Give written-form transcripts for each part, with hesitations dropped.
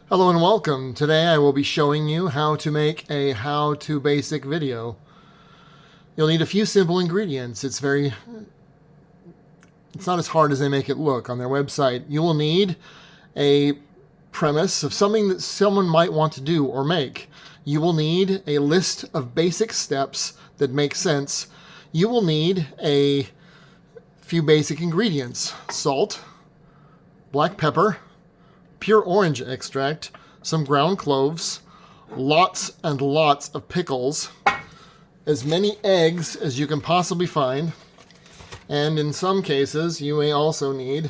Hello and welcome. Today I will be showing you how to make a how-to basic video. You'll need a few simple ingredients. It's not as hard as they make it look on their website. You will need a premise of something that someone might want to do or make. You will need a list of basic steps that make sense. You will need a few basic ingredients: salt, black pepper, pure orange extract, some ground cloves, lots and lots of pickles, as many eggs as you can possibly find, and in some cases you may also need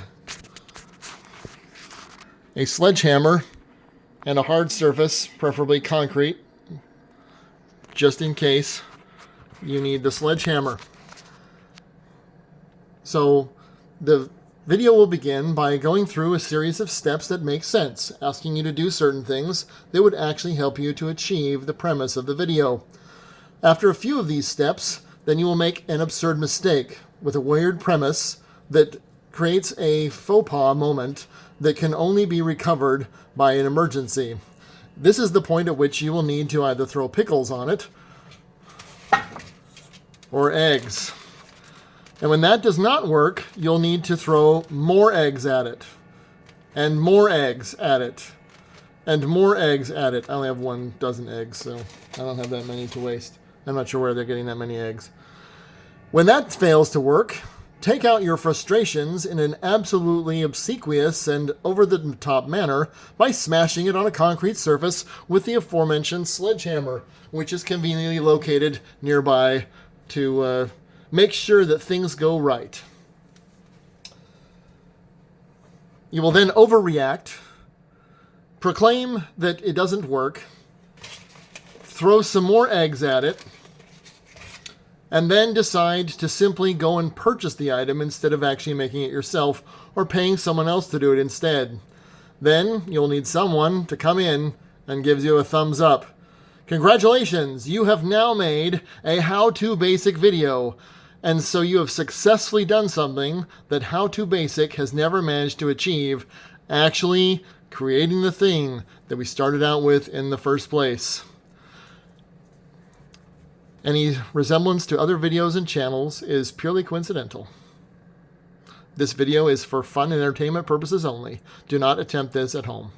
a sledgehammer and a hard surface, preferably concrete, just in case you need the sledgehammer. So the video will begin by going through a series of steps that make sense, asking you to do certain things that would actually help you to achieve the premise of the video. After a few of these steps, then you will make an absurd mistake with a weird premise that creates a faux pas moment that can only be recovered by an emergency. This is the point at which you will need to either throw pickles on it or eggs. And when that does not work, you'll need to throw more eggs at it, and more eggs at it, and more eggs at it. I only have 1 dozen eggs, so I don't have that many to waste. I'm not sure where they're getting that many eggs. When that fails to work, take out your frustrations in an absolutely obsequious and over-the-top manner by smashing it on a concrete surface with the aforementioned sledgehammer, which is conveniently located nearby to make sure that things go right. You will then overreact, proclaim that it doesn't work, throw some more eggs at it, and then decide to simply go and purchase the item instead of actually making it yourself or paying someone else to do it instead. Then you'll need someone to come in and give you a thumbs up. Congratulations, you have now made a how-to basic video. And so you have successfully done something that How To Basic has never managed to achieve, actually creating the thing that we started out with in the first place. Any resemblance to other videos and channels is purely coincidental. This video is for fun and entertainment purposes only. Do not attempt this at home.